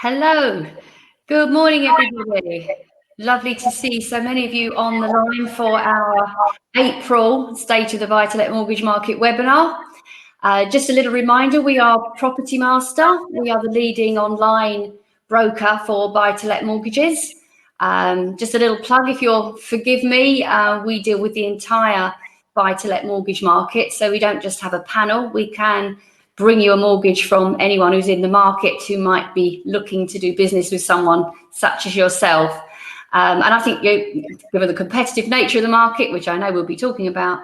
Hello. Good morning, everybody. Lovely to see so many of you on the line for our April State of the Buy-to-Let Mortgage Market webinar. Just a little reminder, we are Property Master. We are the leading online broker for buy-to-let mortgages. Just a little plug, if you'll forgive me, we deal with the entire buy-to-let mortgage market. So we don't just have a panel. We can bring you a mortgage from anyone who's in the market who might be looking to do business with someone such as yourself. And I think, given the competitive nature of the market, which I know we'll be talking about,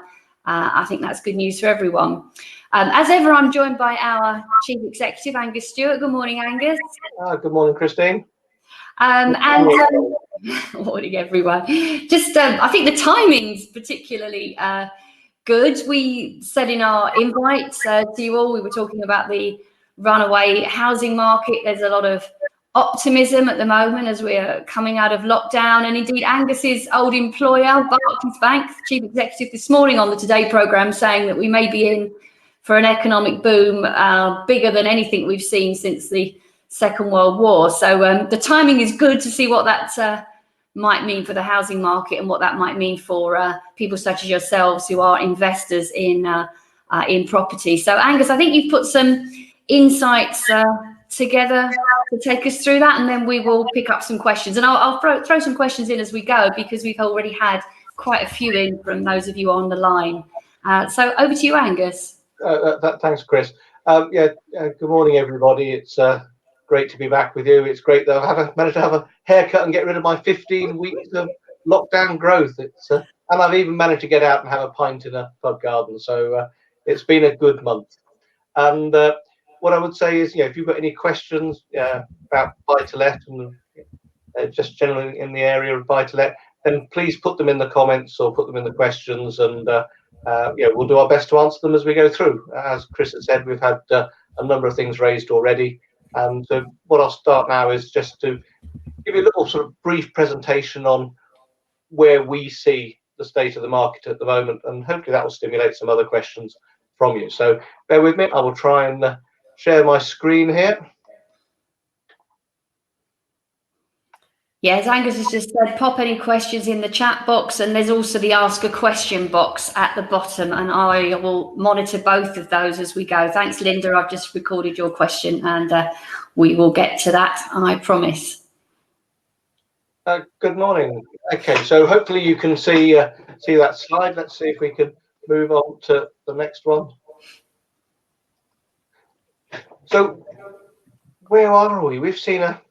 I think that's good news for everyone. As ever, I'm joined by our Chief Executive, Angus Stewart. Good morning, Angus. Good morning, Christine. Morning, everyone. Just, I think the timing's particularly good. We said in our invite to you all, we were talking about the runaway housing market. There's a lot of optimism at the moment as we're coming out of lockdown. And indeed, Angus's old employer, Barclays Bank, Chief Executive this morning on the Today programme, saying that we may be in for an economic boom bigger than anything we've seen since the Second World War. So the timing is good to see what that might mean for the housing market and what that might mean for people such as yourselves who are investors in property. So Angus, I think you've put some insights together to take us through that, and then we will pick up some questions. And I'll throw some questions in as we go, because we've already had quite a few in from those of you on the line. So over to you, Angus. Thanks, Chris. Good morning, everybody. It's great to be back with you. It's great that I've managed to have a haircut and get rid of my 15 weeks of lockdown growth. And I've even managed to get out and have a pint in a pub garden. So it's been a good month. And what I would say is, if you've got any questions about buy-to-let and just generally in the area of buy-to-let, then please put them in the comments or put them in the questions, and we'll do our best to answer them as we go through. As Chris has said, we've had a number of things raised already. And what I'll start now is just to give you a little sort of brief presentation on where we see the state of the market at the moment, and hopefully that will stimulate some other questions from you. So bear with me. I will try and share my screen here. Yes, Angus has just said pop any questions in the chat box, and there's also the ask a question box at the bottom, and I will monitor both of those as we go. Thanks, Linda. I've just recorded your question, and we will get to that, I promise. Good morning. Okay, so hopefully you can see that slide. Let's see if we can move on to the next one. So where are we? We've seen a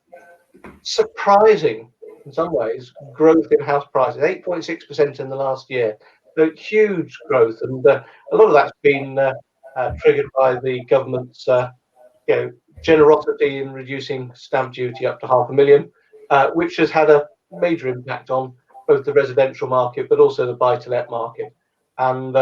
surprising, in some ways, growth in house prices, 8.6% in the last year. So huge growth, and a lot of that's been triggered by the government's generosity in reducing stamp duty up to £500,000, which has had a major impact on both the residential market but also the buy-to-let market. And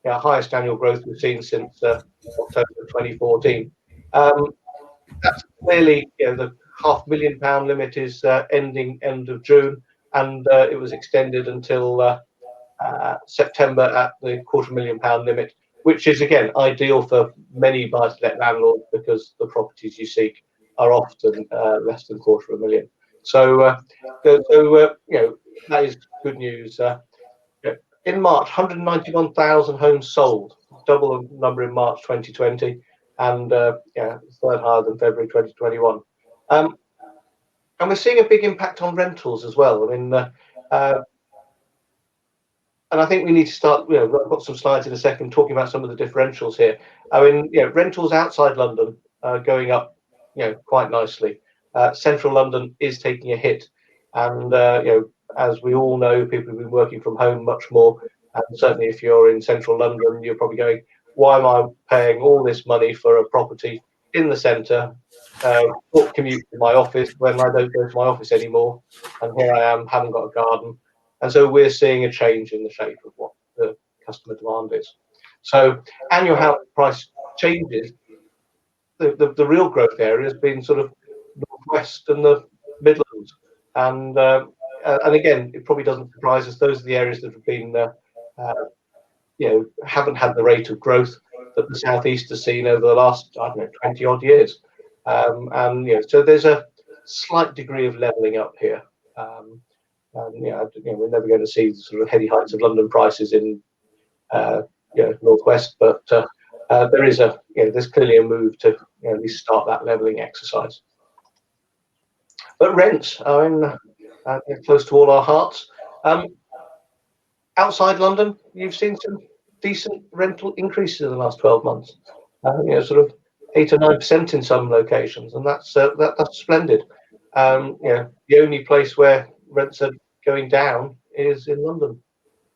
highest annual growth we've seen since October 2014. That's clearly, the £500,000 limit is ending end of June, and it was extended until September at the £250,000 limit, which is again ideal for many buy-to-let landlords because the properties you seek are often less than £250,000. So that is good news. In March, 191,000 homes sold, double the number in March 2020, and third higher than February 2021. And we're seeing a big impact on rentals as well. I mean, and I think we need to start. I've got some slides in a second talking about some of the differentials here. I mean, rentals outside London are going up, quite nicely. Central London is taking a hit, and as we all know, people have been working from home much more. And certainly, if you're in Central London, you're probably going, "Why am I paying all this money for a property in the centre? Commute to my office when I don't go to my office anymore, and here I am, haven't got a garden." And so we're seeing a change in the shape of what the customer demand is. So annual house price changes. The real growth area has been sort of northwest and the Midlands, and again, it probably doesn't surprise us. Those are the areas that have been haven't had the rate of growth that the southeast has seen over the last 20 odd years. And so there's a slight degree of levelling up here. And we're never going to see sort of heady heights of London prices in northwest, but there's clearly a move to at least start that levelling exercise. But rents are close to all our hearts. Outside London, you've seen some decent rental increases in the last 12 months. Sort of 8 or 9% in some locations, and that's splendid. The only place where rents are going down is in London,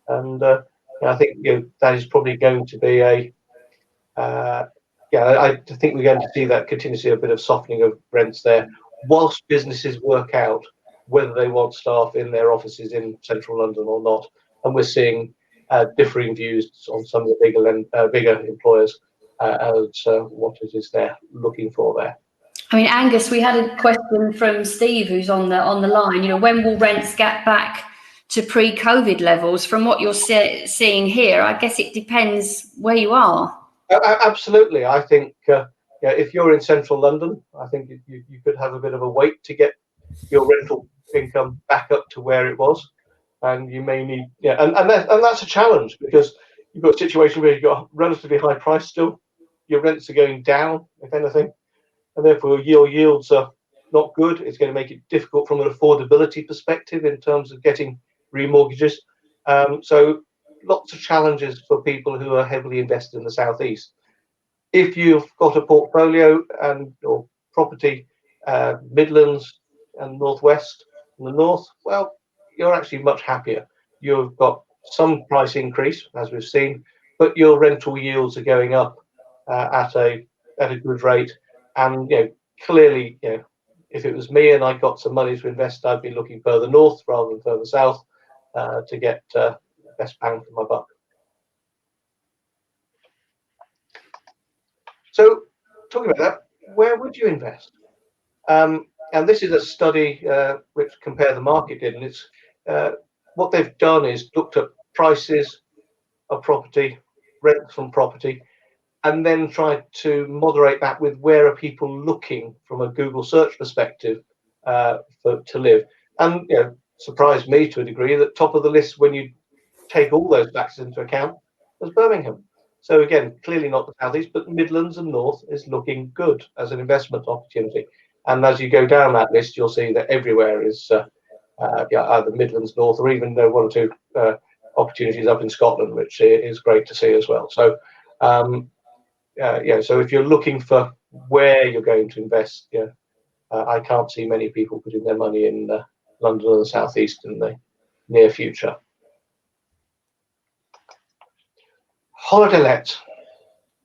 and I think that is probably going to be I think we're going to see that continue to see a bit of softening of rents there, whilst businesses work out whether they want staff in their offices in central London or not. And we're seeing differing views on some of the bigger employers as what it is they're looking for there. I mean, Angus, we had a question from Steve, who's on the line. When will rents get back to pre-COVID levels? From what you're seeing here, I guess it depends where you are. Absolutely. I think if you're in central London, I think you could have a bit of a wait to get your rental income back up to where it was, and you may need and that's a challenge, because you've got a situation where you've got a relatively high price still, your rents are going down, if anything, and therefore your yields are not good. It's going to make it difficult from an affordability perspective in terms of getting remortgages. So lots of challenges for people who are heavily invested in the southeast. If you've got a portfolio or property Midlands and northwest and the north, well, you're actually much happier. You've got some price increase, as we've seen, but your rental yields are going up at a good rate. And clearly, if it was me and I got some money to invest, I'd be looking further north rather than further south to get best bang for my buck. So, talking about that, where would you invest? And this is a study which Compare the Market did, and it's what they've done is looked at prices of property, rents from property, and then tried to moderate that with where are people looking from a Google search perspective to live. And surprised me to a degree that top of the list, when you take all those factors into account, was Birmingham. So again, clearly not the southeast, but Midlands and North is looking good as an investment opportunity. And as you go down that list, you'll see that everywhere is either Midlands, North, or even one or two opportunities up in Scotland, which is great to see as well. So so if you're looking for where you're going to invest, I can't see many people putting their money in London or the southeast in the near future. Holiday lets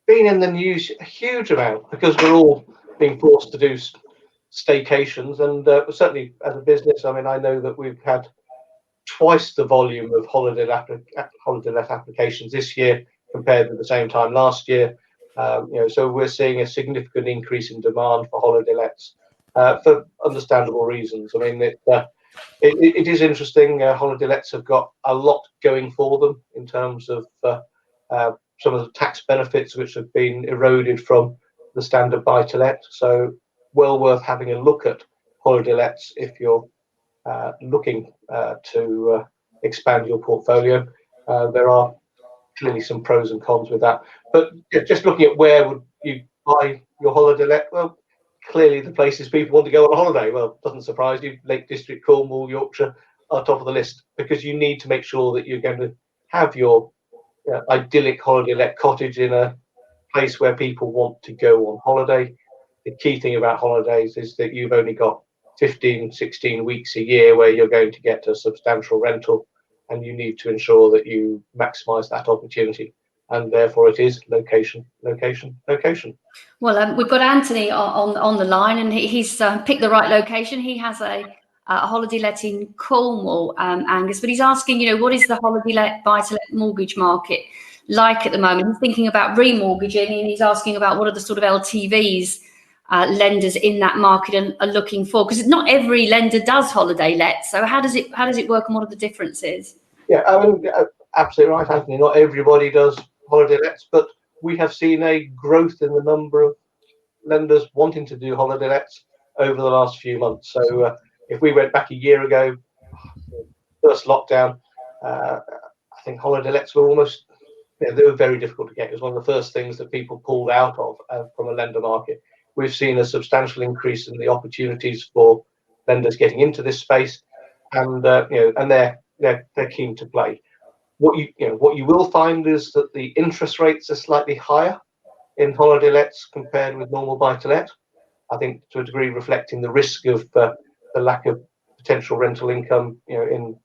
been in the news a huge amount because we're all being forced to do staycations, and certainly as a business, I mean, I know that we've had twice the volume of holiday let applications this year compared with the same time last year. So we're seeing a significant increase in demand for holiday lets for understandable reasons. I mean, it is interesting. Holiday lets have got a lot going for them in terms of some of the tax benefits which have been eroded from the standard buy-to-let. So well worth having a look at holiday lets if you're looking to expand your portfolio. There are clearly some pros and cons with that. But just looking at where would you buy your holiday let, well, clearly the places people want to go on holiday. Well, doesn't surprise you. Lake District, Cornwall, Yorkshire are top of the list, because you need to make sure that you're going to have your idyllic holiday let cottage in a place where people want to go on holiday. The key thing about holidays is that you've only got 15, 16 weeks a year where you're going to get a substantial rental, and you need to ensure that you maximize that opportunity. And therefore it is location, location, location. Well, we've got Anthony on the line, and he's picked the right location. He has a holiday let in Cornwall, Angus, but he's asking, what is the holiday let buy-to-let mortgage market like at the moment? He's thinking about remortgaging, and he's asking about what are the sort of LTVs lenders in that market are looking for, because not every lender does holiday let. So how does it work, and what are the differences? Yeah, I mean, absolutely right, Anthony. Not everybody does holiday lets, but we have seen a growth in the number of lenders wanting to do holiday lets over the last few months. So if we went back a year ago, first lockdown, I think holiday lets were almost, they were very difficult to get. It was one of the first things that people pulled out of from a lender market. We've seen a substantial increase in the opportunities for lenders getting into this space, and and they're keen to play. What you will find is that the interest rates are slightly higher in holiday lets compared with normal buy to let. I think to a degree reflecting the risk of the lack of potential rental income, in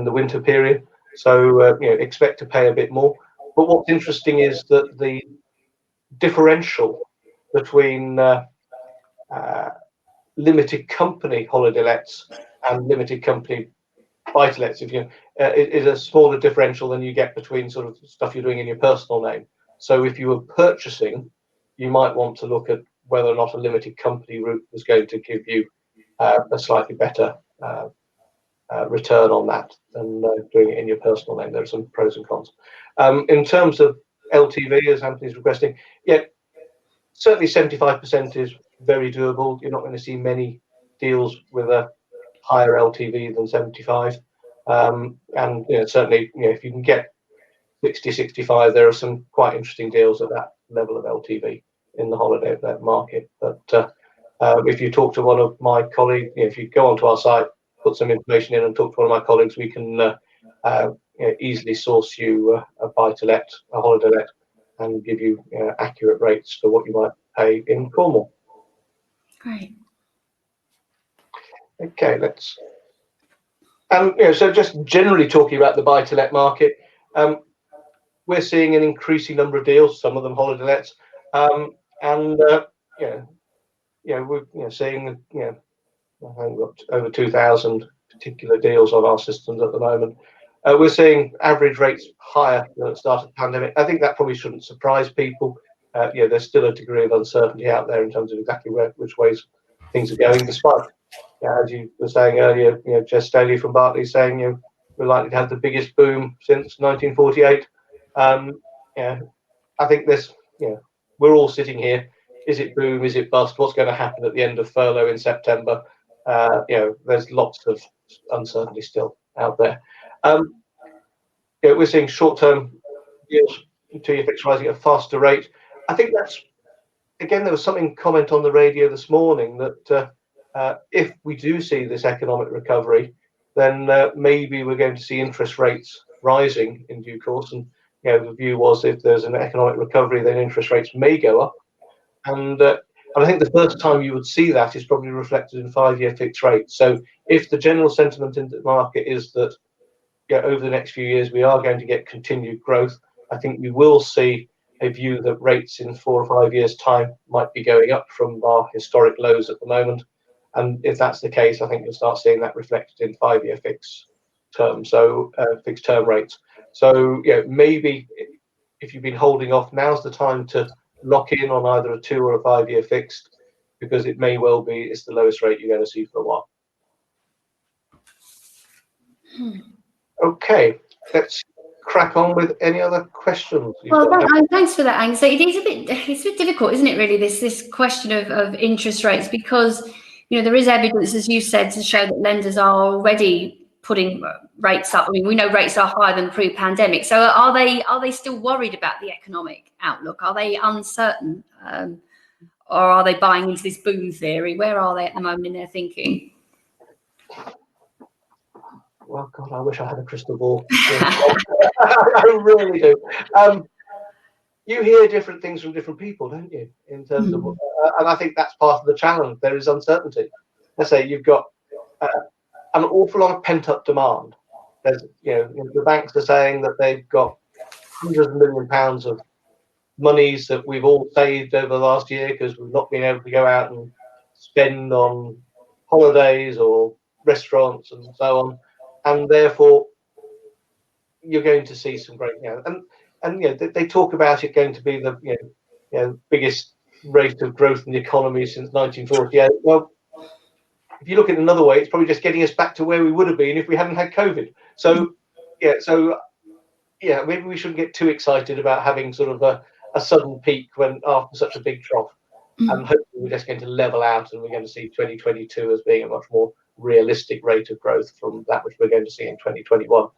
the winter period. So expect to pay a bit more. But what's interesting is that the differential between limited company holiday lets and limited company buy to lets, if you is a smaller differential than you get between sort of stuff you're doing in your personal name. So if you were purchasing, you might want to look at whether or not a limited company route was going to give you a slightly better return on that than doing it in your personal name. There are some pros and cons. In terms of LTV, as Anthony's requesting, yeah, certainly 75% is very doable. You're not going to see many deals with a higher LTV than 75. And certainly, if you can get 60, 65, there are some quite interesting deals at that level of LTV in the holiday market. But if you talk to one of my colleagues, if you go onto our site, put some information in and talk to one of my colleagues, we can easily source you a buy-to-let, a holiday let, and give you accurate rates for what you might pay in Cornwall. Great. Okay, let's. So just generally talking about the buy-to-let market, we're seeing an increasing number of deals, some of them holiday lets, and we're seeing I think we've got over 2,000 particular deals on our systems at the moment. We're seeing average rates higher than at the start of the pandemic. I think that probably shouldn't surprise people. There's still a degree of uncertainty out there in terms of exactly which ways things are going, despite, as you were saying earlier, Jess Staley from Barclays saying we're likely to have the biggest boom since 1948. I think we're all sitting here. Is it boom? Is it bust? What's going to happen at the end of furlough in September? There's lots of uncertainty still out there. We're seeing short-term deals, 2-year fixed rising at a faster rate. I think that's, again, there was something comment on the radio this morning that if we do see this economic recovery, then maybe we're going to see interest rates rising in due course. And the view was if there's an economic recovery, then interest rates may go up. And I think the first time you would see that is probably reflected in 5-year fixed rates. So if the general sentiment in the market is that over the next few years we are going to get continued growth, I think we will see a view that rates in 4 or 5 years' time might be going up from our historic lows at the moment. And if that's the case, I think you'll start seeing that reflected in 5-year fixed term, so fixed term rates. So maybe if you've been holding off, now's the time to lock in on either a 2 or a 5-year fixed, because it may well be it's the lowest rate you're going to see for a while. Okay, let's crack on with any other questions. Well, thanks for that, Angus. It's a bit difficult, isn't it, really, this question of interest rates, because there is evidence, as you said, to show that lenders are already putting rates up. I mean, we know rates are higher than pre-pandemic. So are they still worried about the economic outlook? Are they uncertain, or are they buying into this boom theory? Where are they at the moment in their thinking? Well, God, I wish I had a crystal ball. I really do. You hear different things from different people, don't you? In terms of, and I think that's part of the challenge. There is uncertainty. Let's say you've got an awful lot of pent-up demand. There's, the banks are saying that they've got hundreds of £1 million of monies that we've all saved over the last year because we've not been able to go out and spend on holidays or restaurants and so on, and therefore you're going to see some great, and they talk about it going to be the biggest rate of growth in the economy since 1948. Well, if you look at it another way, it's probably just getting us back to where we would have been if we hadn't had COVID. So maybe we shouldn't get too excited about having sort of a sudden peak after such a big trough. And hopefully we're just going to level out, and we're going to see 2022 as being a much more realistic rate of growth from that which we're going to see in 2021.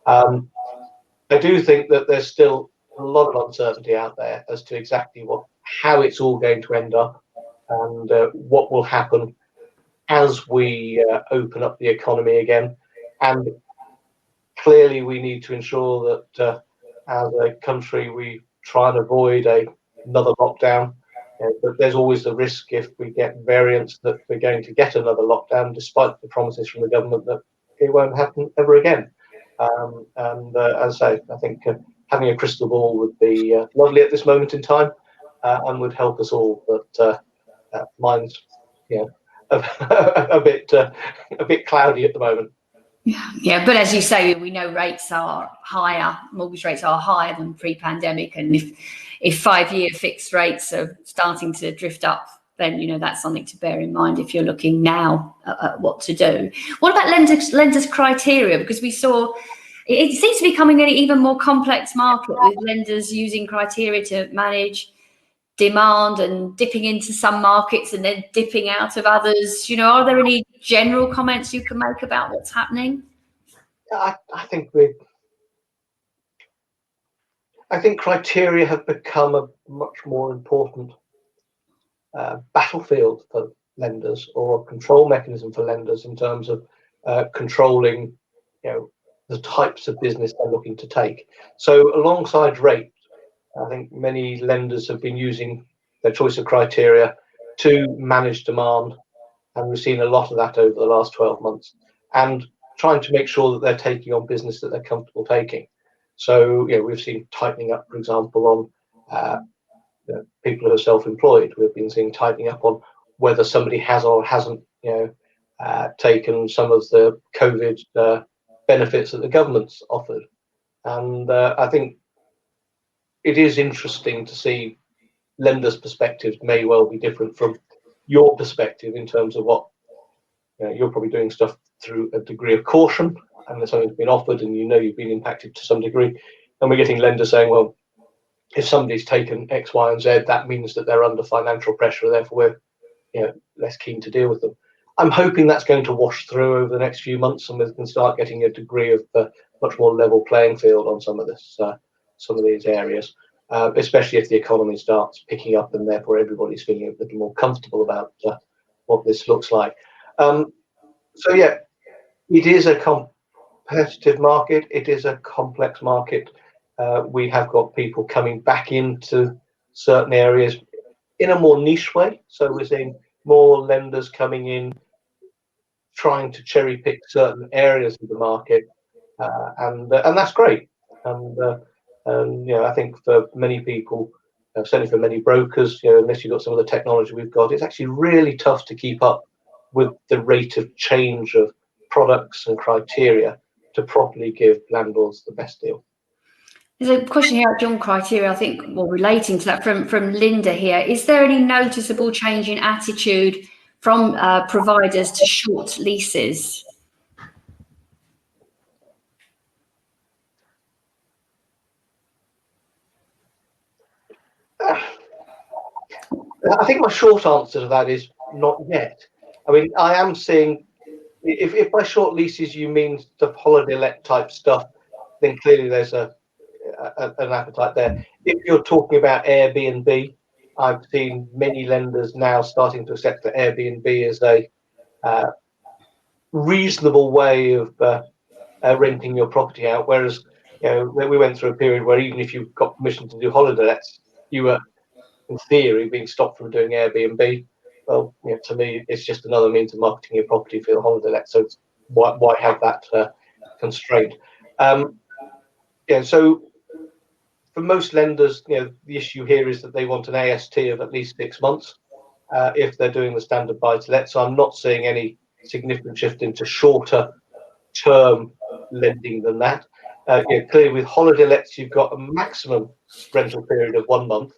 I do think that there's still a lot of uncertainty out there as to exactly how it's all going to end up, and what will happen as we open up the economy again. And clearly we need to ensure that as a country we try and avoid another lockdown. But there's always the risk, if we get variants, that we're going to get another lockdown, despite the promises from the government that it won't happen ever again. And as I say, I think having a crystal ball would be lovely at this moment in time, and would help us all. But mine's, a bit cloudy at the moment. Yeah, but as you say, we know rates are higher, mortgage rates are higher than pre-pandemic, and if 5-year fixed rates are starting to drift up, then that's something to bear in mind if you're looking now at what to do. What about lenders' criteria? Because we saw it seems to be becoming an even more complex market, with lenders using criteria to manage demand and dipping into some markets and then dipping out of others. Are there any general comments you can make about what's happening? I think criteria have become a much more important battlefield for lenders, or control mechanism for lenders, in terms of controlling the types of business they're looking to take. So alongside rate, I think many lenders have been using their choice of criteria to manage demand, and we've seen a lot of that over the last 12 months, and trying to make sure that they're taking on business that they're comfortable taking. So we've seen tightening up, for example, on people who are self-employed. We've been seeing tightening up on whether somebody has or hasn't taken some of the COVID benefits that the government's offered. And I think it is interesting to see lenders' perspectives may well be different from your perspective, in terms of what you're probably doing stuff through a degree of caution, and something's been offered and you've been impacted to some degree, and we're getting lenders saying, well, if somebody's taken X, Y, and Z, that means that they're under financial pressure, therefore we're less keen to deal with them. I'm hoping that's going to wash through over the next few months, and we can start getting a degree of much more level playing field on some of these areas, especially if the economy starts picking up, and therefore everybody's feeling a little more comfortable about what this looks like. So yeah, it is a competitive market. It is a complex market. We have got people coming back into certain areas in a more niche way. So we're seeing more lenders coming in, trying to cherry pick certain areas of the market, and that's great. And I think for many people, certainly for many brokers, unless you've got some of the technology we've got, it's actually really tough to keep up with the rate of change of products and criteria to properly give landlords the best deal. There's a question here, John, criteria, I think, relating to that from Linda here. Is there any noticeable change in attitude from providers to short leases? I think my short answer to that is not yet. I mean, I am seeing, if by short leases you mean the holiday let type stuff, then clearly there's an appetite there. If you're talking about Airbnb, I've seen many lenders now starting to accept that Airbnb is a reasonable way of renting your property out. Whereas, we went through a period where even if you got permission to do holiday lets, you were, in theory, being stopped from doing Airbnb. Well, to me, it's just another means of marketing your property for the holiday let. So why have that constraint? So for most lenders, the issue here is that they want an AST of at least 6 months if they're doing the standard buy-to-let. So I'm not seeing any significant shift into shorter term lending than that. Clearly, with holiday lets, you've got a maximum rental period of 1 month.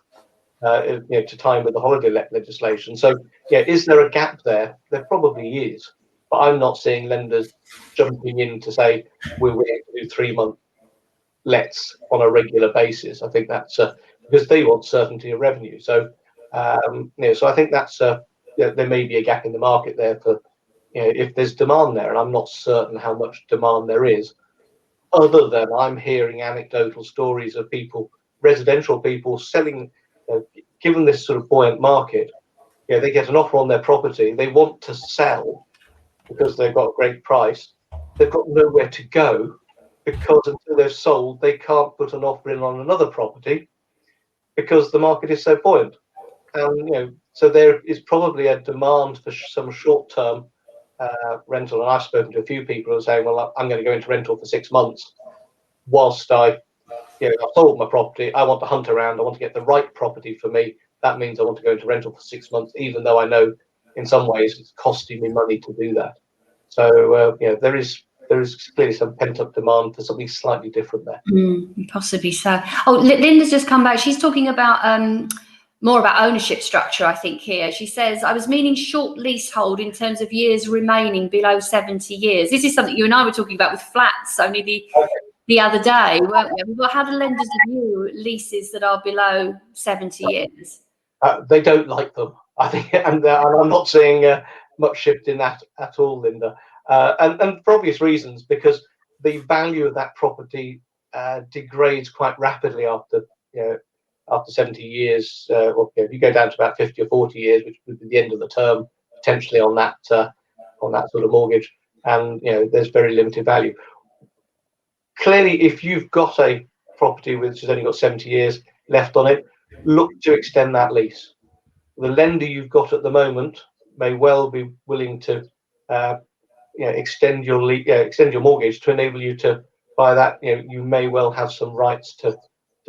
To time with the holiday let legislation. So, is there a gap there? There probably is, but I'm not seeing lenders jumping in to say we're willing to do 3-month lets on a regular basis. I think that's because they want certainty of revenue. So, So I think that's there may be a gap in the market there for if there's demand there, and I'm not certain how much demand there is. Other than I'm hearing anecdotal stories of people, residential people selling, given this sort of buoyant market, they get an offer on their property, they want to sell because they've got a great price, they've got nowhere to go because until they've sold, they can't put an offer in on another property because the market is so buoyant. And so there is probably a demand for some short-term rental. And I've spoken to a few people who are saying, well, I'm going to go into rental for 6 months whilst I've sold my property. I want to hunt around. I want to get the right property for me. That means I want to go into rental for 6 months, even though I know in some ways it's costing me money to do that. So there is clearly some pent-up demand for something slightly different there. Possibly so. Oh, Linda's just come back. She's talking about more about ownership structure, I think, here. She says, I was meaning short leasehold in terms of years remaining below 70 years. This is something you and I were talking about with flats only the other day, weren't we? Well, how do lenders view leases that are below 70 years? They don't like them, I think, and I'm not seeing much shift in that at all, Linda. And for obvious reasons, because the value of that property degrades quite rapidly after 70 years. If you go down to about 50 or 40 years, which would be the end of the term potentially on that sort of mortgage, and there's very limited value. Clearly, if you've got a property which has only got 70 years left on it, look to extend that lease. The lender you've got at the moment may well be willing to extend your mortgage to enable you to buy that. You may well have some rights to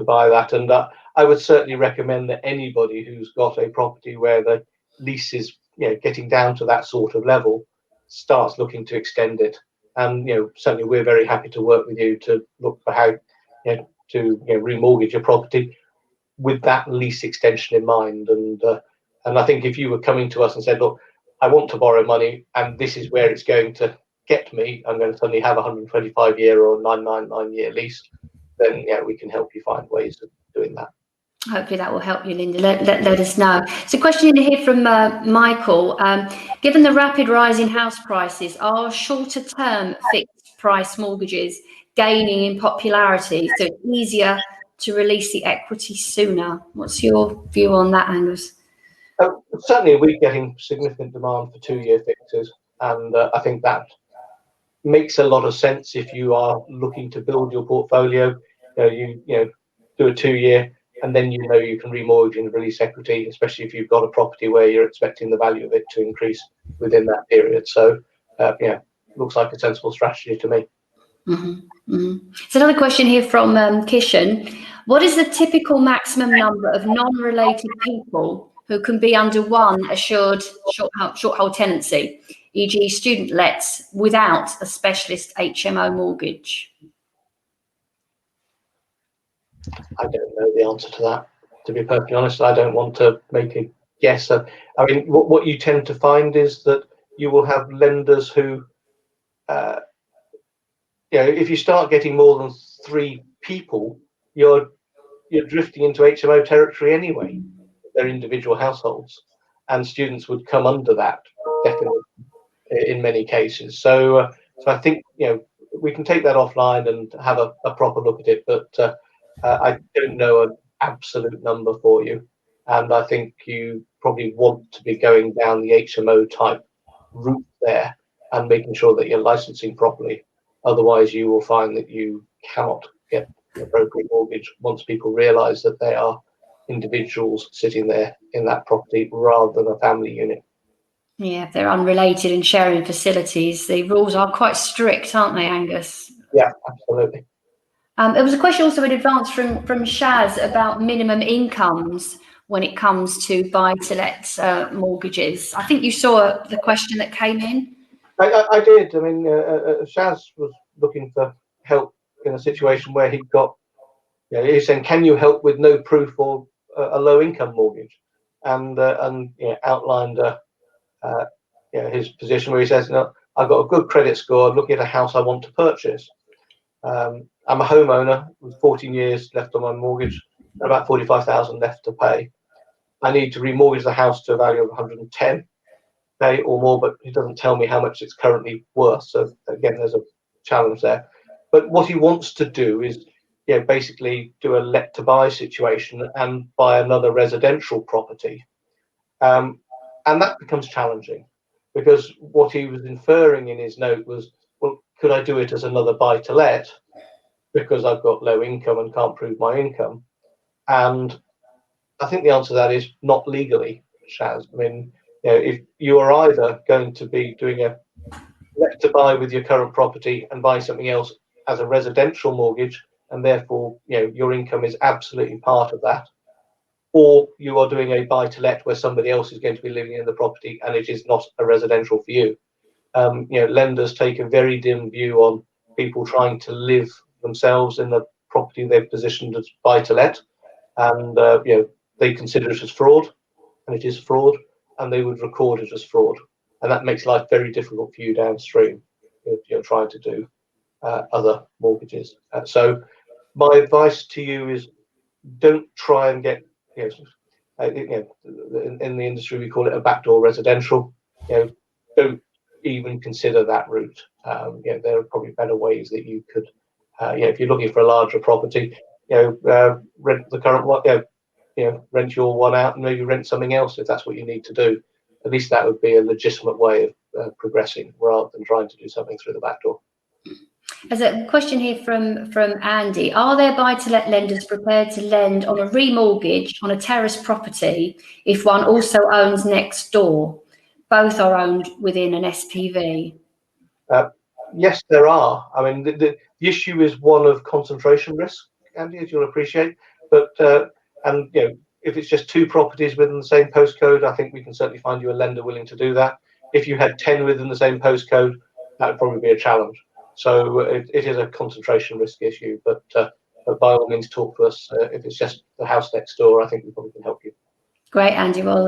buy that, and I would certainly recommend that anybody who's got a property where the lease is getting down to that sort of level starts looking to extend it. And certainly we're very happy to work with you to look for how to remortgage your property with that lease extension in mind. And I think if you were coming to us and said, look, I want to borrow money and this is where it's going to get me, I'm going to suddenly have a 125-year or 999-year lease, then we can help you find ways of doing that. Hopefully that will help you, Linda. Let us know. So, a question in here from Michael. Given the rapid rise in house prices, are shorter term fixed price mortgages gaining in popularity, so it's easier to release the equity sooner? What's your view on that, Angus? Certainly we're getting significant demand for 2-year fixes, and I think that makes a lot of sense if you are looking to build your portfolio. You do a 2-year, and then you can remortgage and release equity, especially if you've got a property where you're expecting the value of it to increase within that period. So looks like a sensible strategy to me. So another question here from Kishan. What is the typical maximum number of non-related people who can be under one assured short hold tenancy, e.g. student lets, without a specialist HMO mortgage? I don't know the answer to that, to be perfectly honest. I don't want to make a guess. I mean, what you tend to find is that you will have lenders who, if you start getting more than 3 people, you're drifting into HMO territory anyway. They're individual households, and students would come under that definitely in many cases. So I think we can take that offline and have a proper look at it, but I don't know an absolute number for you, and I think you probably want to be going down the HMO type route there and making sure that you're licensing properly. Otherwise, you will find that you cannot get an appropriate mortgage once people realise that they are individuals sitting there in that property rather than a family unit. Yeah, if they're unrelated and sharing facilities, the rules are quite strict, aren't they, Angus? Yeah, absolutely. There was a question also in advance from Shaz about minimum incomes when it comes to buy-to-let mortgages. I think you saw the question that came in. I did. I mean, Shaz was looking for help in a situation where he got, he's saying, can you help with no proof or a low income mortgage? And outlined his position where he says, I've got a good credit score, I'm looking at a house I want to purchase. I'm a homeowner with 14 years left on my mortgage, about 45,000 left to pay. I need to remortgage the house to a value of 110 or more, but he doesn't tell me how much it's currently worth. So again, there's a challenge there. But what he wants to do is, basically do a let to buy situation and buy another residential property, and that becomes challenging because what he was inferring in his note was, well, could I do it as another buy to let because I've got low income and can't prove my income? And I think the answer to that is not legally, Shaz. I mean, if you are either going to be doing a let to buy with your current property and buy something else as a residential mortgage, and therefore, your income is absolutely part of that, or you are doing a buy to let where somebody else is going to be living in the property and it is not a residential for you. Lenders take a very dim view on people trying to live themselves in the property they've positioned as buy to let, and they consider it as fraud, and it is fraud, and they would record it as fraud, and that makes life very difficult for you downstream if you're trying to do other mortgages. So my advice to you is don't try and get, in the industry we call it a backdoor residential. Don't even consider that route. There are probably better ways that you could, if you're looking for a larger property, rent the current one, rent your one out and maybe rent something else if that's what you need to do. At least that would be a legitimate way of progressing rather than trying to do something through the back door. There's a question here from Andy. Are there buy-to-let lenders prepared to lend on a remortgage on a terrace property if one also owns next door? Both are owned within an SPV. Yes, there are. I mean, the issue is one of concentration risk, Andy, as you'll appreciate. But if it's just 2 properties within the same postcode, I think we can certainly find you a lender willing to do that. If you had 10 within the same postcode, that would probably be a challenge. So it is a concentration risk issue, but by all means talk to us. If it's just the house next door, I think we probably can help you. Great, Andy. Well,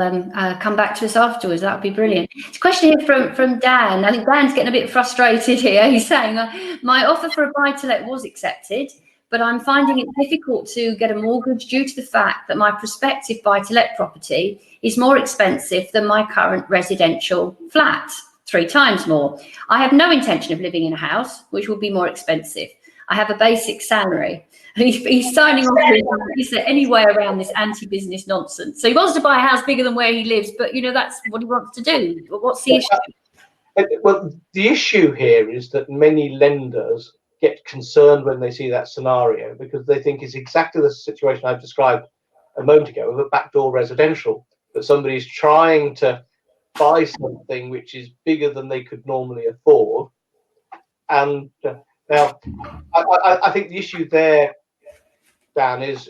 come back to us afterwards. That would be brilliant. It's a question here from Dan. I think Dan's getting a bit frustrated here. He's saying, my offer for a buy-to-let was accepted, but I'm finding it difficult to get a mortgage due to the fact that my prospective buy-to-let property is more expensive than my current residential flat, 3 times more. I have no intention of living in a house, which will be more expensive. I have a basic salary. He's signing off with, is there any way around this anti-business nonsense? So he wants to buy a house bigger than where he lives, but that's what he wants to do. What's the issue? Well, the issue here is that many lenders get concerned when they see that scenario because they think it's exactly the situation I've described a moment ago of a backdoor residential, that somebody's trying to buy something which is bigger than they could normally afford. And now, I think the issue there, Dan, is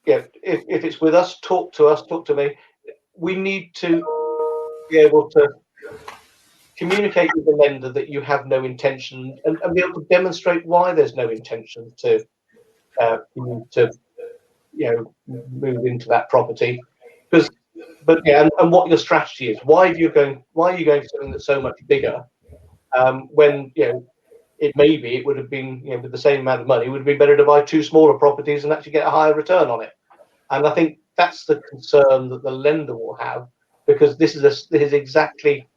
if it's with us, talk to me. We need to be able to communicate with the lender that you have no intention and be able to demonstrate why there's no intention to move into that property. And what your strategy is. Why are you going for something that's so much bigger when it would have been, with the same amount of money, it would have been better to buy 2 smaller properties and actually get a higher return on it. And I think that's the concern that the lender will have, because this is exactly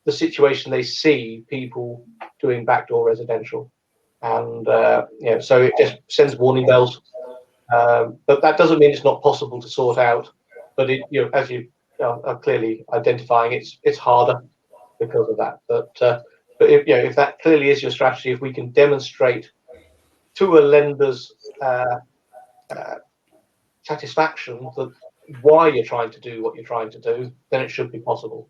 the situation they see people doing backdoor residential, and so it just sends warning bells. But that doesn't mean it's not possible to sort out. But as you are clearly identifying, it's harder because of that. But if that clearly is your strategy, if we can demonstrate to a lender's satisfaction that why you're trying to do what you're trying to do, then it should be possible.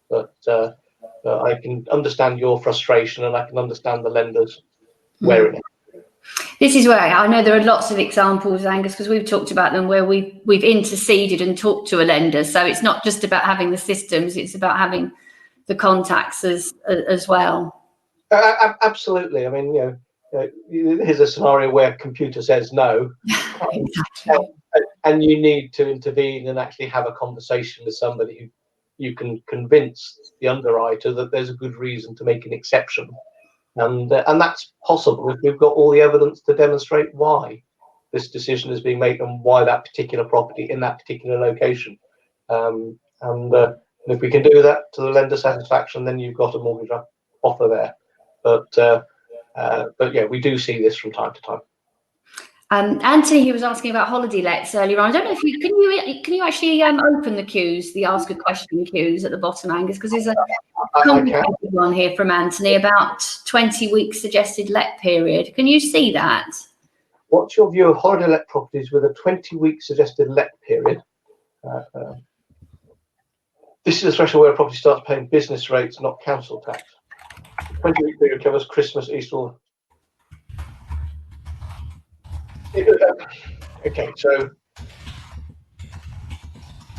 But I can understand your frustration, and I can understand the lenders where it is. This is where I know there are lots of examples, Angus, because we've talked about them where we've interceded and talked to a lender. So it's not just about having the systems; it's about having the contacts as well. Absolutely. I mean, here's a scenario where computer says no, Exactly. and you need to intervene and actually have a conversation with somebody who you can convince the underwriter that there's a good reason to make an exception, and that's possible if we've got all the evidence to demonstrate why. this decision is being made and why that particular property in that particular location. And if we can do that to the lender satisfaction, then you've got a mortgage offer there. But yeah, we do see this from time to time. Anthony, he was asking about holiday lets earlier on. I don't know if you can you actually open the queues, the ask a question queues at the bottom, Angus, because there's a complicated one here from Anthony about 20 weeks suggested let period. Can you see that? What's your view of holiday let properties with a 20-week suggested let period? This is a threshold where a property starts paying business rates, not council tax. 20-week period covers Christmas, Easter. Okay, so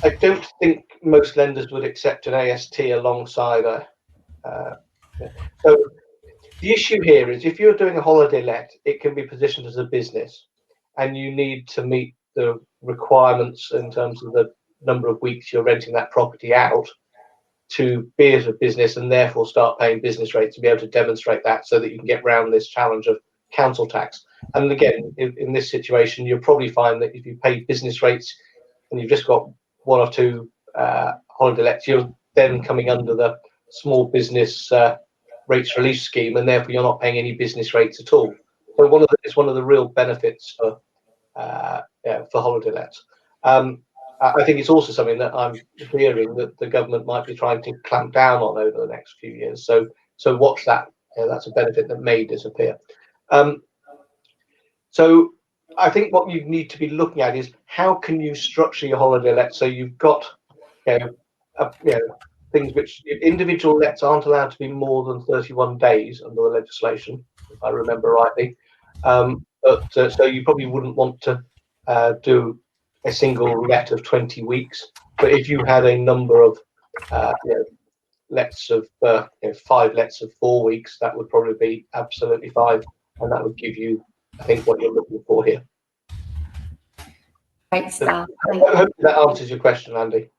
I don't think most lenders would accept an AST alongside a. So the issue here is if you're doing a holiday let, it can be positioned as a business, and you need to meet the requirements in terms of the number of weeks you're renting that property out to be as a business, and therefore start paying business rates to be able to demonstrate that, so that you can get around this challenge of council tax. And again, in this situation, you'll probably find that if you pay business rates and you've just got one or two holiday lets, you're then coming under the small business rates relief scheme, and therefore you're not paying any business rates at all. So it's one of the real benefits for holiday lets. I think it's also something that I'm hearing that the government might be trying to clamp down on over the next few years. So watch that. That's a benefit that may disappear. So I think what you need to be looking at is how can you structure your holiday let so you've got things which individual lets aren't allowed to be more than 31 days under the legislation, if I remember rightly. So you probably wouldn't want to do a single let of 20 weeks. But if you had a number of lets of 5 lets of 4 weeks, that would probably be absolutely fine, and that would give you, I think, what you're looking for here. Great stuff. I hope that answers your question, Andy.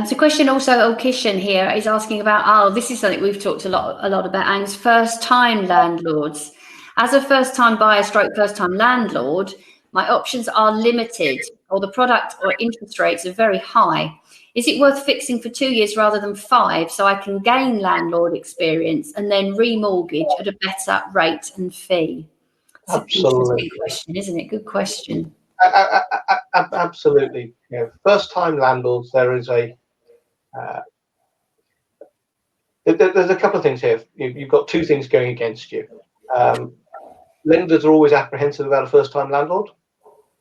So question also, Kishan here is asking about, this is something we've talked a lot about, Angus, first-time landlords. As a first-time buyer stroke first-time landlord, my options are limited, or the product or interest rates are very high. Is it worth fixing for 2 years rather than 5 so I can gain landlord experience and then remortgage at a better rate and fee? It's Absolutely. a good question, isn't it? Good question. Absolutely. First-time landlords, there's a couple of things here. You've got two things going against you. Lenders are always apprehensive about a first-time landlord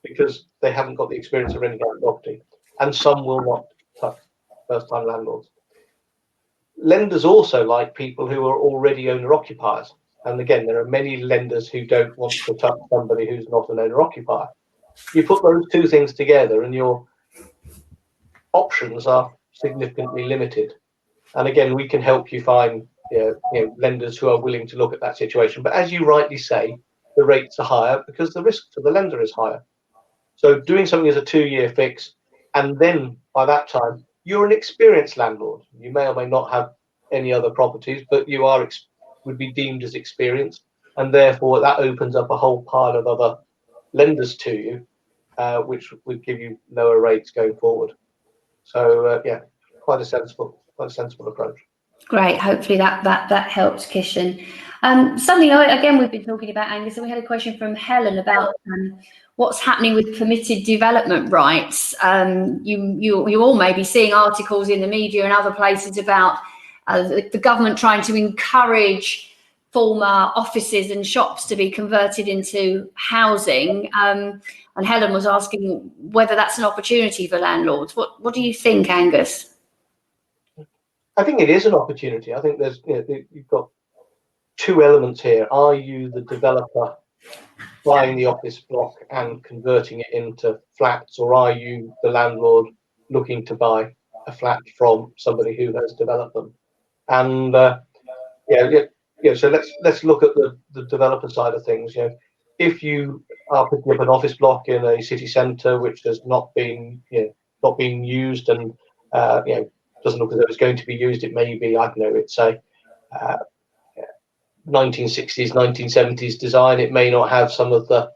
because they haven't got the experience of renting out a property, and some will not touch first-time landlords. Lenders also like people who are already owner-occupiers, and again, there are many lenders who don't want to touch somebody who's not an owner-occupier. You put those two things together, and your options are significantly limited. And again, we can help you find lenders who are willing to look at that situation. But as you rightly say, the rates are higher because the risk to the lender is higher. So doing something as a 2-year fix, and then by that time, you're an experienced landlord. You may or may not have any other properties, but you would be deemed as experienced. And therefore, that opens up a whole pile of other lenders to you, which would give you lower rates going forward. So, quite a sensible approach. Great. Hopefully that helps, Kishan. Something again we've been talking about, Angus, and we had a question from Helen about what's happening with permitted development rights. You all may be seeing articles in the media and other places about the government trying to encourage former offices and shops to be converted into housing. And Helen was asking whether that's an opportunity for landlords. What do you think, Angus? I think it is an opportunity. I think you've got two elements here. Are you the developer buying the office block and converting it into flats, or are you the landlord looking to buy a flat from somebody who has developed them? And so let's look at the developer side of things. If you are picking up an office block in a city centre which has not been used and doesn't look as though it's going to be used, it may be, I don't know, it's a 1960s, 1970s design. It may not have some of the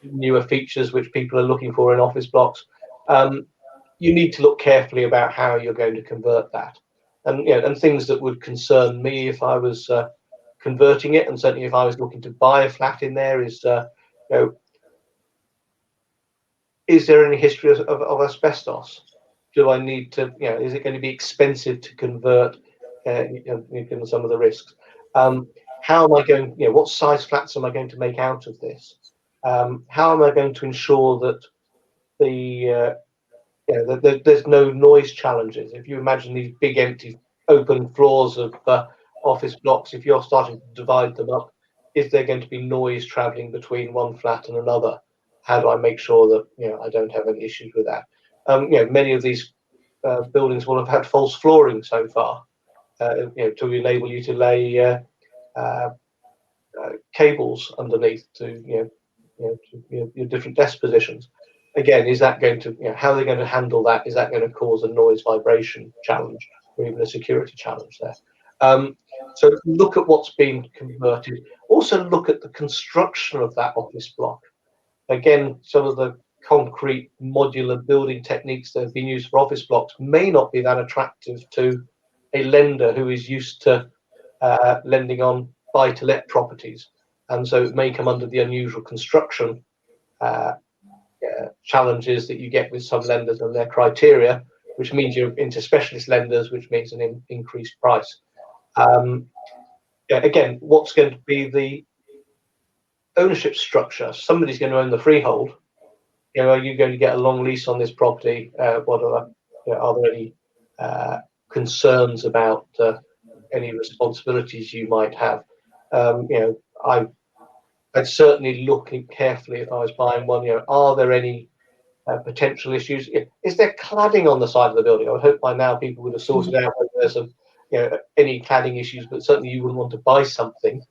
newer features which people are looking for in office blocks, you need to look carefully about how you're going to convert that. And and things that would concern me if I was converting it, and certainly if I was looking to buy a flat in there, is is there any history of asbestos? Do I need to, is it going to be expensive to convert, given some of the risks? How am I going, what size flats am I going to make out of this? How am I going to ensure that there's no noise challenges? If you imagine these big empty open floors of office blocks, if you're starting to divide them up, is there going to be noise traveling between one flat and another? How do I make sure that I don't have any issues with that? Many of these buildings will have had false flooring so far, to enable you to lay cables underneath to your different desk positions. Again, is that going to, how are they going to handle that? Is that going to cause a noise vibration challenge or even a security challenge there? So look at what's being converted. Also look at the construction of that office block. Again, some of the concrete modular building techniques that have been used for office blocks may not be that attractive to a lender who is used to lending on buy-to-let properties, and so it may come under the unusual construction challenges that you get with some lenders and their criteria, which means you're into specialist lenders, which means an increased price. Again, what's going to be the ownership structure? Somebody's going to own the freehold. Are you going to get a long lease on this property? Are there any concerns about any responsibilities you might have? I'd certainly look carefully if I was buying one. Are there any potential issues? Is there cladding on the side of the building? I would hope by now people would have sorted out whether there's any cladding issues, but certainly you wouldn't want to buy something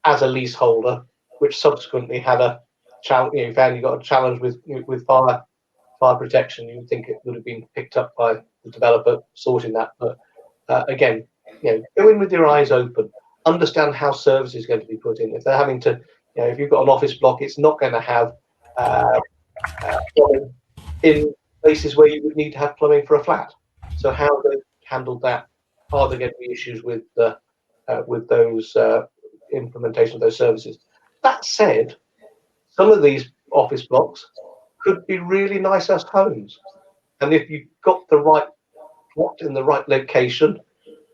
as a leaseholder which subsequently had a challenge. Found you got a challenge with fire protection. You would think it would have been picked up by the developer sorting that. But again, go in with your eyes open. Understand how service is going to be put in. If they're having to, if you've got an office block, it's not going to have plumbing in places where you would need to have plumbing for a flat. So how they handle that? Are there going to be issues with those implementation of those services? That said, some of these office blocks could be really nice as homes, and if you've got the right plot in the right location,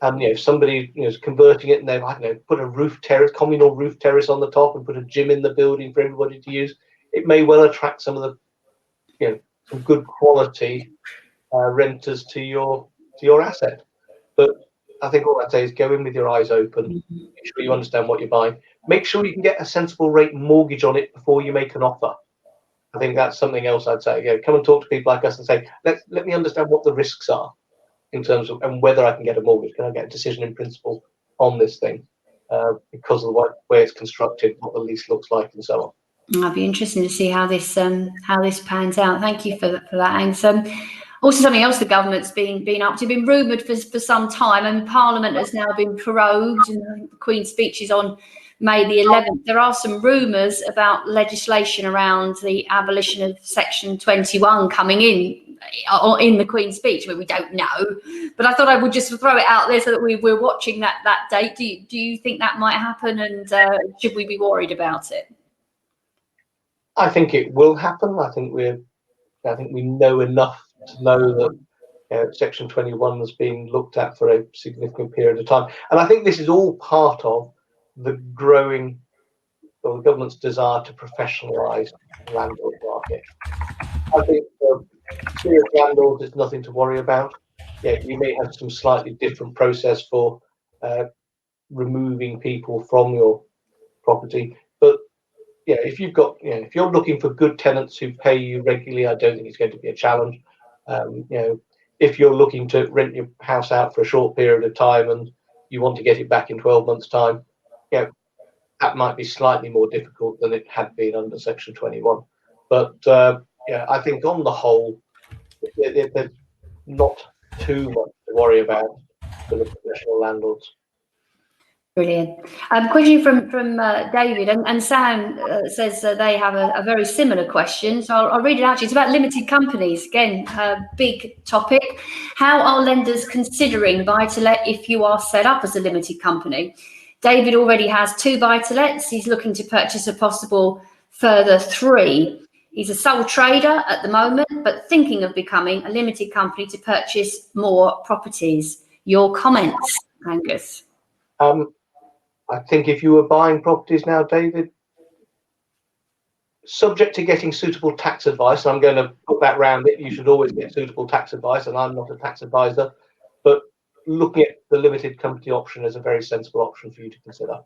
and if somebody is converting it and they've put a roof terrace, communal roof terrace on the top, and put a gym in the building for everybody to use, it may well attract some of the some good quality renters to your asset. But I think all I'd say is go in with your eyes open. Make sure you understand what you're buying. Make sure you can get a sensible rate mortgage on it before you make an offer. I think that's something else I'd say. Come and talk to people like us and say, let me understand what the risks are in terms of, and whether I can get a mortgage. Can I get a decision in principle on this thing because of the way it's constructed, what the lease looks like, and so on. I'll be interested to see how this pans out. Thank you for that, Angus. Also, something else the government's been up to, been rumoured for some time, and Parliament has now been prorogued, and I think the Queen's speech is on May the 11th. There are some rumours about legislation around the abolition of Section 21 coming in the Queen's speech. I mean, we don't know, but I thought I would just throw it out there so that we're watching that date. Do you think that might happen, and should we be worried about it? I think it will happen. I think we know enough to know that Section 21 has been looked at for a significant period of time, and I think this is all part of the growing, or the government's desire to professionalise the landlord market. I think for serious landlords, it's nothing to worry about. You may have some slightly different process for removing people from your property, but if you've got, if you're looking for good tenants who pay you regularly, I don't think it's going to be a challenge. If you're looking to rent your house out for a short period of time and you want to get it back in 12 months' time, that might be slightly more difficult than it had been under Section 21. But I think on the whole, there's not too much to worry about for the professional landlords. Brilliant. Question from David and Sam says they have a very similar question. So I'll read it out to you. It's about limited companies. Again, big topic. How are lenders considering buy-to-let if you are set up as a limited company? David already has 2 buy-to-lets. He's looking to purchase a possible further 3. He's a sole trader at the moment, but thinking of becoming a limited company to purchase more properties. Your comments, Angus? I think if you were buying properties now, David, subject to getting suitable tax advice, I'm going to put that round it. You should always get suitable tax advice, and I'm not a tax advisor, but looking at the limited company option is a very sensible option for you to consider.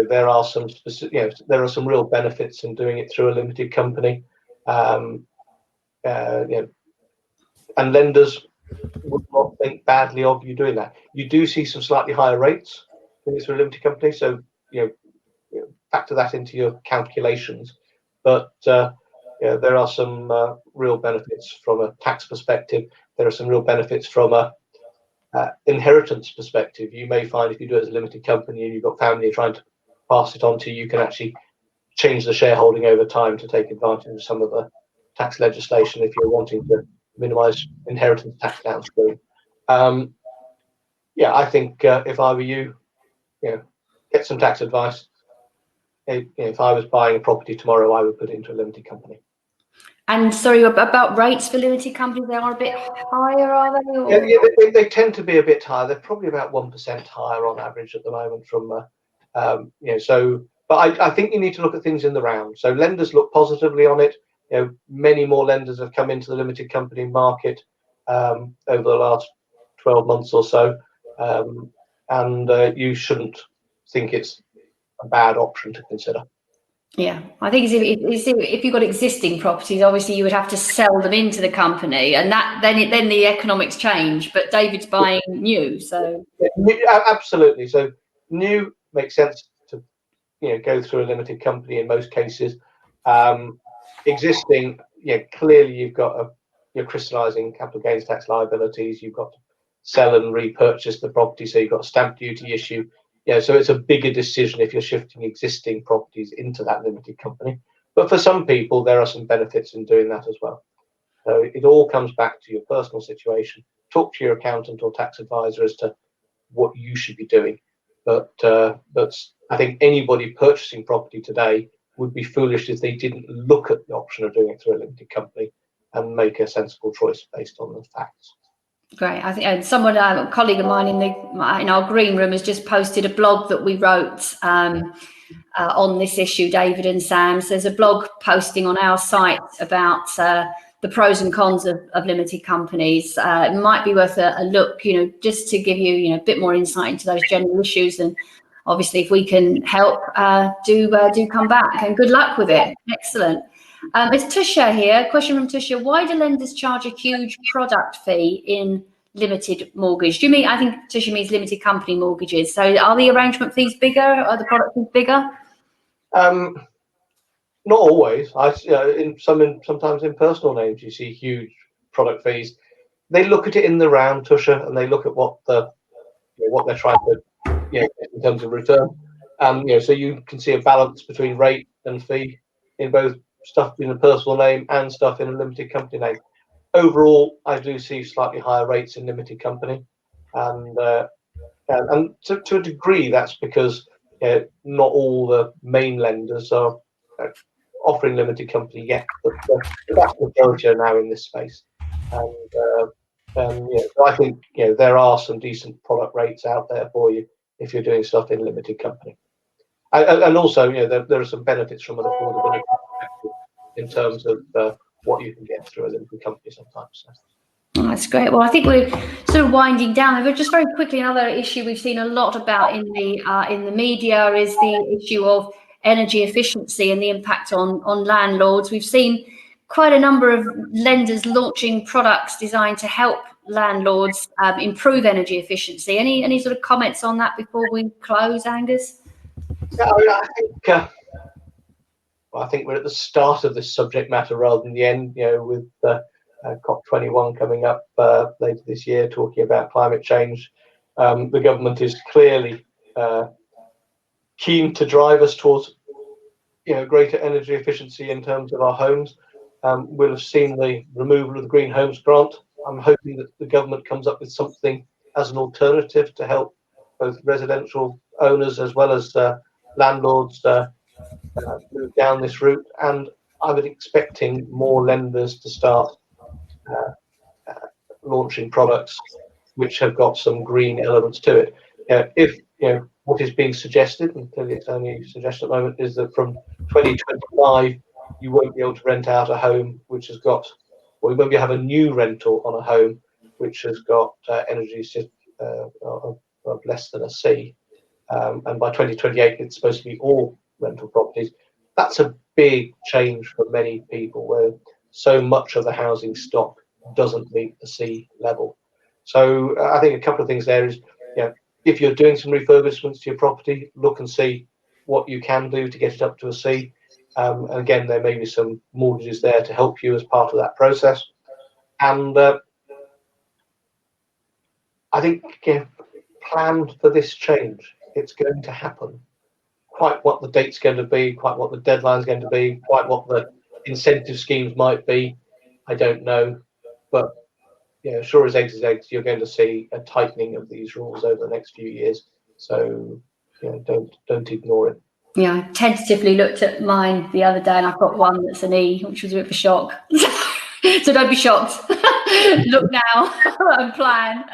There are some specific, there are some real benefits in doing it through a limited company, and lenders would not think badly of you doing that. You do see some slightly higher rates when it's through a limited company, so factor that into your calculations. But there are some real benefits from a tax perspective. There are some real benefits from a inheritance perspective. You may find if you do it as a limited company and you've got family trying to pass it on to you, you can actually change the shareholding over time to take advantage of some of the tax legislation if you're wanting to minimize inheritance tax downstream. I think if I were you, get some tax advice. If I was buying a property tomorrow, I would put it into a limited company. And sorry, about rates for limited companies, they are a bit higher, are they? Or? Yeah, they tend to be a bit higher. They're probably about 1% higher on average at the moment from, but I think you need to look at things in the round. So lenders look positively on it. Many more lenders have come into the limited company market over the last 12 months or so. And you shouldn't think it's a bad option to consider. Yeah, I think if you've got existing properties, obviously you would have to sell them into the company, and then the economics change. But David's buying new, so absolutely. So new makes sense to go through a limited company in most cases. Existing, clearly you're crystallizing capital gains tax liabilities. You've got to sell and repurchase the property, so you've got a stamp duty issue. So it's a bigger decision if you're shifting existing properties into that limited company. But for some people, there are some benefits in doing that as well. So it all comes back to your personal situation. Talk to your accountant or tax advisor as to what you should be doing. But I think anybody purchasing property today would be foolish if they didn't look at the option of doing it through a limited company and make a sensible choice based on the facts. Great. I think someone, a colleague of mine in our green room, has just posted a blog that we wrote on this issue, David and Sam. So there's a blog posting on our site about the pros and cons of limited companies. It might be worth a look, just to give you, a bit more insight into those general issues. And obviously, if we can help, do come back, and good luck with it. Excellent. It's Tusha here. Question from Tusha: why do lenders charge a huge product fee in limited mortgage? Do you mean? I think Tusha means limited company mortgages. So are the arrangement fees bigger? Are the product fees bigger? Not always. Sometimes in personal names you see huge product fees. They look at it in the round, Tusha, and they look at what they're trying to in terms of return. So you can see a balance between rate and fee in both stuff in a personal name and stuff in a limited company name. Overall, I do see slightly higher rates in limited company, and to a degree that's because not all the main lenders are offering limited company yet, but the vast majority are now in this space. I think there are some decent product rates out there for you if you're doing stuff in limited company, and also there are some benefits from an affordability perspective in terms of what you can get through a limited company sometimes. So. Oh, that's great. Well, I think we're sort of winding down. But just very quickly, another issue we've seen a lot about in the media is the issue of energy efficiency and the impact on landlords. We've seen quite a number of lenders launching products designed to help landlords improve energy efficiency. Any sort of comments on that before we close, Angus? Yeah, I think we're at the start of this subject matter rather than the end. With COP21 coming up later this year, talking about climate change. The government is clearly keen to drive us towards greater energy efficiency in terms of our homes. We'll have seen the removal of the Green Homes Grant. I'm hoping that the government comes up with something as an alternative to help both residential owners as well as landlords move down this route. And I would expecting more lenders to start launching products which have got some green elements to it. If what is being suggested, and clearly it's only suggested at the moment, is that from 2025 you won't be able to rent out a home which has got, or you won't be able to have a new rental on a home which has got energy of less than a C. And by 2028 it's supposed to be all rental properties. That's a big change for many people, where so much of the housing stock doesn't meet the C level. So I think a couple of things there is, if you're doing some refurbishments to your property, look and see what you can do to get it up to a C. And again, there may be some mortgages there to help you as part of that process. And I think plan for this change. It's going to happen. Quite what the date's going to be, quite what the deadline's going to be, quite what the incentive schemes might be, I don't know. But sure as eggs is eggs, you're going to see a tightening of these rules over the next few years. So don't ignore it. Yeah, I tentatively looked at mine the other day, and I've got one that's an E, which was a bit of a shock. So don't be shocked. Look now and plan.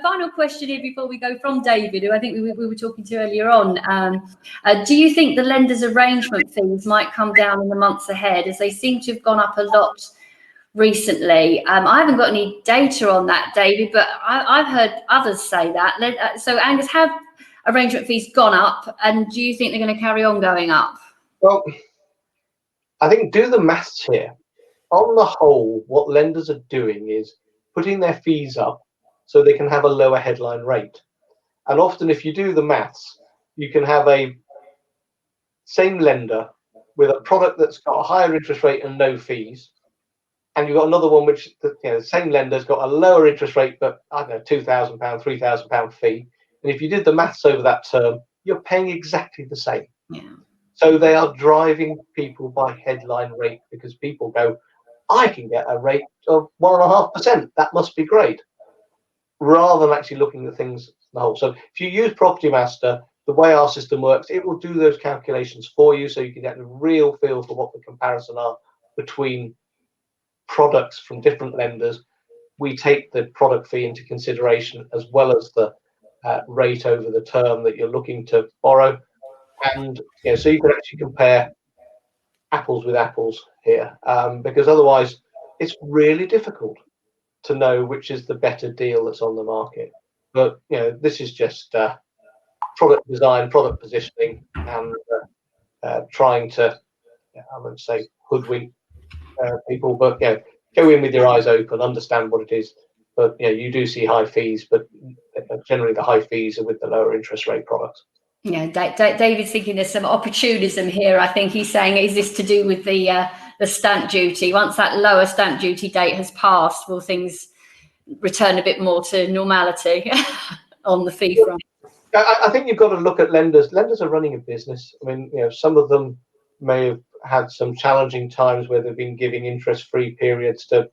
Final question here before we go from David, who I think we were talking to earlier on. Do you think the lenders' arrangement fees might come down in the months ahead, as they seem to have gone up a lot recently? I haven't got any data on that, David, but I've heard others say that. So Angus, have arrangement fees gone up, and do you think they're going to carry on going up? Well, I think do the maths here. On the whole, what lenders are doing is putting their fees up so they can have a lower headline rate. And often if you do the maths, you can have a same lender with a product that's got a higher interest rate and no fees, and you've got another one which the same lender's got a lower interest rate but I don't know, £2,000, £3,000 fee. And if you did the maths over that term, you're paying exactly the same. Yeah. So they are driving people by headline rate, because people go, I can get a rate of 1.5%. That must be great, rather than actually looking at things the whole. So if you use Property Master, the way our system works, it will do those calculations for you, so you can get a real feel for what the comparison are between products from different lenders. We take the product fee into consideration, as well as the rate over the term that you're looking to borrow, and so you can actually compare apples with apples here, because otherwise it's really difficult to know which is the better deal that's on the market. But this is just product design, product positioning, and trying to, I won't say hoodwink people, but go in with your eyes open, understand what it is. But you do see high fees, but generally the high fees are with the lower interest rate products. David's thinking there's some opportunism here. I think he's saying, is this to do with the stamp duty? Once that lower stamp duty date has passed, will things return a bit more to normality on the fee front? I think you've got to look at lenders. Lenders are running a business. I mean, some of them may have had some challenging times where they've been giving interest-free periods to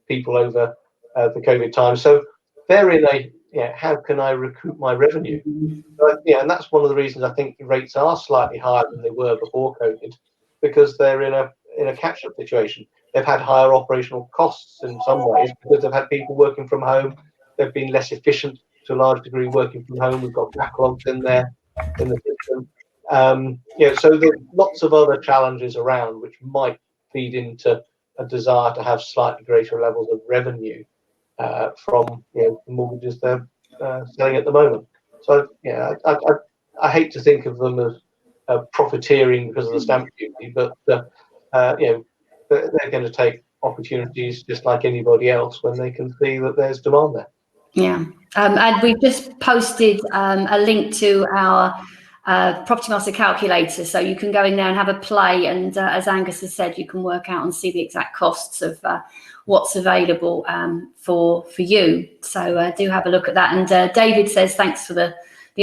people over the COVID time. So they're in a how can I recoup my revenue? But, and that's one of the reasons I think the rates are slightly higher than they were before COVID, because they're in a catch-up situation. They've had higher operational costs in some ways because they've had people working from home. They've been less efficient to a large degree working from home. We've got backlogs in there in the system. So there's lots of other challenges around which might feed into a desire to have slightly greater levels of revenue from the mortgages they're selling at the moment. So I hate to think of them as profiteering because of the stamp duty, but they're going to take opportunities just like anybody else when they can see that there's demand there. Yeah, and we've just posted a link to our Property Master calculator, so you can go in there and have a play, and as Angus has said, you can work out and see the exact costs of what's available for you. So do have a look at that. And David says, thanks for the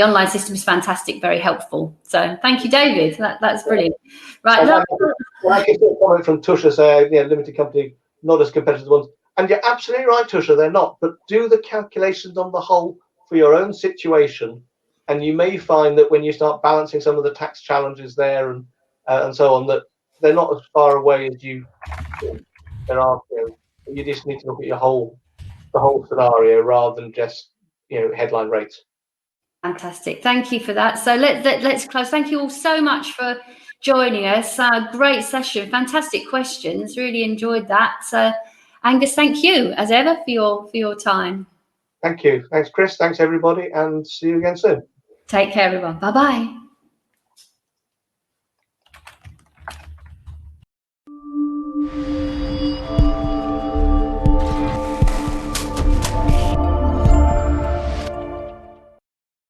online system is fantastic, very helpful. So thank you, David. That's brilliant. Right. I can still comment from Tusha saying, limited company, not as competitive as ones. And you're absolutely right, Tusha, they're not. But do the calculations on the whole for your own situation. And you may find that when you start balancing some of the tax challenges there and so on, that they're not as far away as you think. There are, you just need to look at the whole scenario rather than just headline rates. Fantastic. Thank you for that. So let's close. Thank you all so much for joining us. Great session. Fantastic questions. Really enjoyed that. Angus, thank you as ever for your time. Thank you. Thanks, Chris. Thanks, everybody. And see you again soon. Take care, everyone. Bye-bye.